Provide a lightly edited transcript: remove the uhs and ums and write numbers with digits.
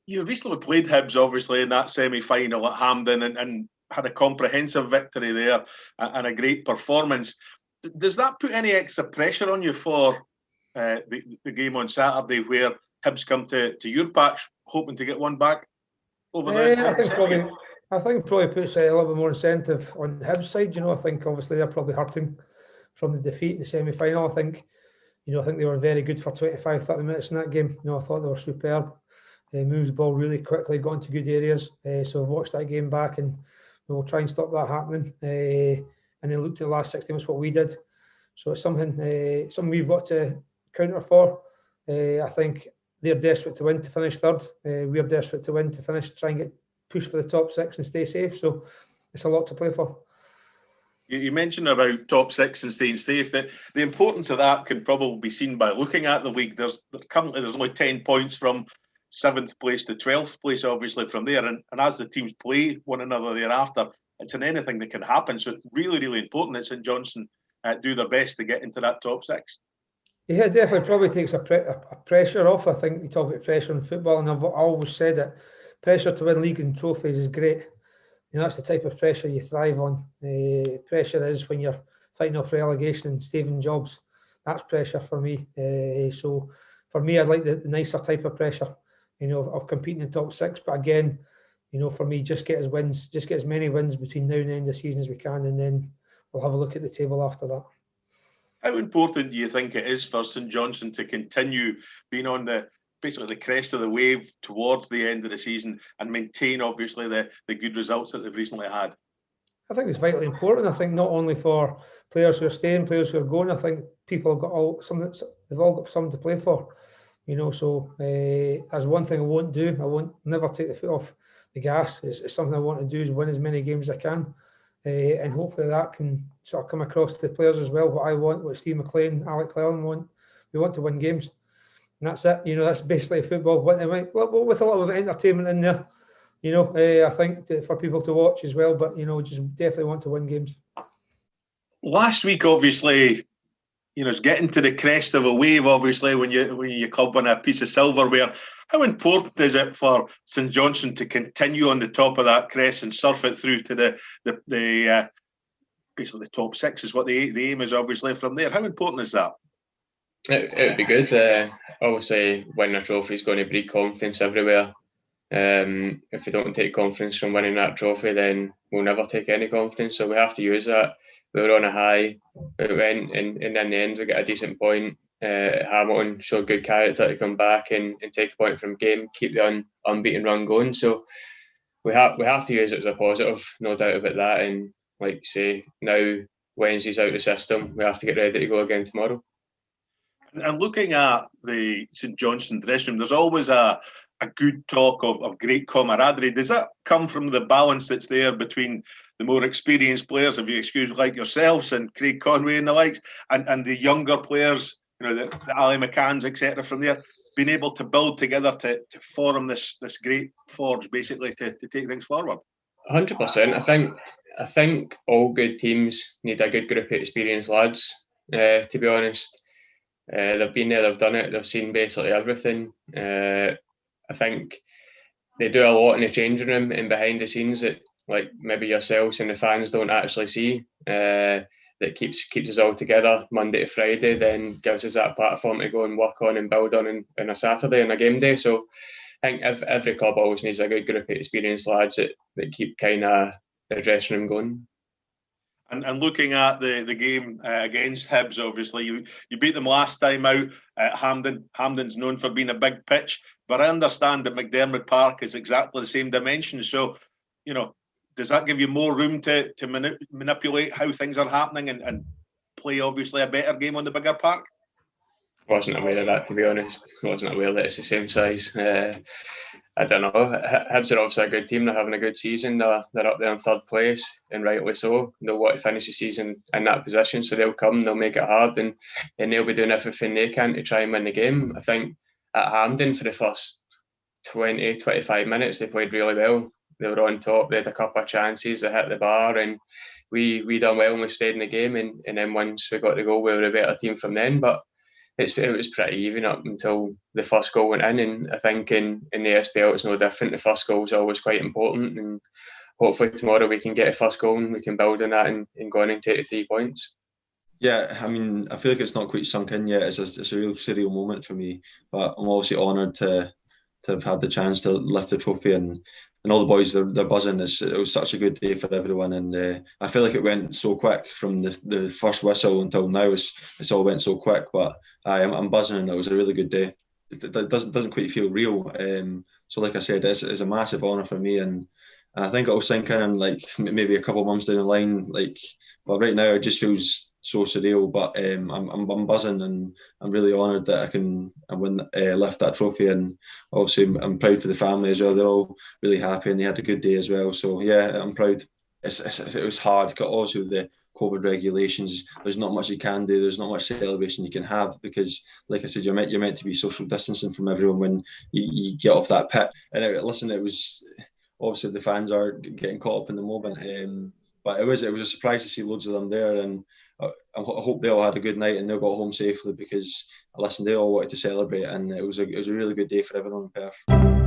You recently played Hibs, obviously, in that semi-final at Hampden and had a comprehensive victory there and a great performance. Does that put any extra pressure on you for the game on Saturday, where Hibs come to your patch, hoping to get one back over I the think semi? probably, I think probably puts a little bit more incentive on Hibs' side. I think obviously they're probably hurting from the defeat in the semi-final. I think they were very good for 25, 30 minutes in that game. I thought they were superb. They moved the ball really quickly, got into good areas. So I've watched that game back, and we'll try and stop that happening. And then looked at the last 60 minutes what we did. So it's something we've got to counter for. I think they're desperate to win to finish third. We're desperate to win to try and get pushed for the top six and stay safe. So it's a lot to play for. You mentioned about top six and staying safe. That the importance of that can probably be seen by looking at the league. Currently there's only 10 points from 7th place to 12th place, obviously, from there. And as the teams play one another thereafter, it's in anything that can happen. So it's really, really important that St Johnstone do their best to get into that top six. Yeah, it definitely probably takes a pressure off. I think you talk about pressure in football, and I've always said it. Pressure to win leagues and trophies is great. That's the type of pressure you thrive on. Pressure is when you're fighting off relegation and saving jobs. That's pressure for me. So for me, I'd like the nicer type of pressure, of competing in the top six. But again, for me, just get as many wins between now and the end of the season as we can, and then we'll have a look at the table after that. How important do you think it is for St Johnstone to continue being on basically the crest of the wave towards the end of the season and maintain, obviously, the good results that they've recently had? I think it's vitally important. I think not only for players who are staying, players who are going. I think people have got they've all got something to play for. So that's one thing I won't do. I won't never take the foot off the gas. It's something I want to do, is win as many games as I can. And hopefully that can sort of come across to the players as well. What I want, what Steve McLean, Alec Calum want. We want to win games. And that's it. That's basically football. With a little bit of entertainment in there. I think for people to watch as well, but just definitely want to win games. Last week, obviously, it's getting to the crest of a wave. Obviously, when you club win a piece of silverware, how important is it for St Johnstone to continue on the top of that crest and surf it through to the basically the top six? Is what the aim is, obviously, from there. How important is that? It would be good. Obviously, winning a trophy is going to breed confidence everywhere. If we don't take confidence from winning that trophy, then we'll never take any confidence. So we have to use that. We were on a high. We went, and in the end, we got a decent point. Hamilton showed good character to come back and take a point from game, keep the unbeaten run going. So we have to use it as a positive, no doubt about that. And like you say, now Wednesday's out of the system. We have to get ready to go again tomorrow. And looking at the St Johnstone dressing room, there's always a good talk of great camaraderie. Does that come from the balance that's there between the more experienced players, if you excuse, like yourselves and Craig Conway and the likes, and the younger players, the Ali McCanns, etc., from there, being able to build together to form this great forge, basically, to take things forward? 100%. I think all good teams need a good group of experienced lads, to be honest. They've been there, they've done it, they've seen basically everything. I think they do a lot in the changing room and behind the scenes that, like, maybe yourselves and the fans don't actually see. That keeps us all together Monday to Friday, then gives us that platform to go and work on and build on in a Saturday and a game day. So I think every club always needs a good group of experienced lads that keep kind of the dressing room going. And looking at the game against Hibs, obviously, you beat them last time out at Hampden. Hampden's known for being a big pitch, but I understand that McDermott Park is exactly the same dimension. So, does that give you more room to manipulate how things are happening and play, obviously, a better game on the bigger park? Wasn't aware of that, to be honest. Wasn't aware that it's the same size. I don't know. Hibs are obviously a good team. They're having a good season. They're up there in third place, and rightly so. They'll want to finish the season in that position, so they'll come, they'll make it hard, and they'll be doing everything they can to try and win the game. I think at Hampden, for the first 20, 25 minutes, they played really well. They were on top. They had a couple of chances. They hit the bar, and we done well and we stayed in the game. And then once we got the goal, we were a better team from then. But it was pretty even up until the first goal went in, and I think in the SPL it's no different. The first goal is always quite important, and hopefully tomorrow we can get a first goal and we can build on that and go on and take the 3 points. Yeah, I mean, I feel like it's not quite sunk in yet. It's a real surreal moment for me, but I'm obviously honoured to have had the chance to lift the trophy, and all the boys, they're buzzing. It was such a good day for everyone, and I feel like it went so quick from the first whistle until now. It's all went so quick, but I'm buzzing, and it was a really good day. It doesn't quite feel real. So like I said, it's a massive honour for me, and I think it'll sink in like maybe a couple of months down the line. But right now it just feels so surreal. But I'm buzzing, and I'm really honoured that I can lift that trophy. And obviously I'm proud for the family as well. They're all really happy, and they had a good day as well. So yeah, I'm proud. It was hard because obviously with the COVID regulations, there's not much you can do. There's not much celebration you can have because, like I said, you're meant to be social distancing from everyone when you get off that pit. And it was. Obviously, the fans are getting caught up in the moment, but it was a surprise to see loads of them there, and I hope they all had a good night and they all got home safely because, listen, they all wanted to celebrate, and it was a really good day for everyone in Perth.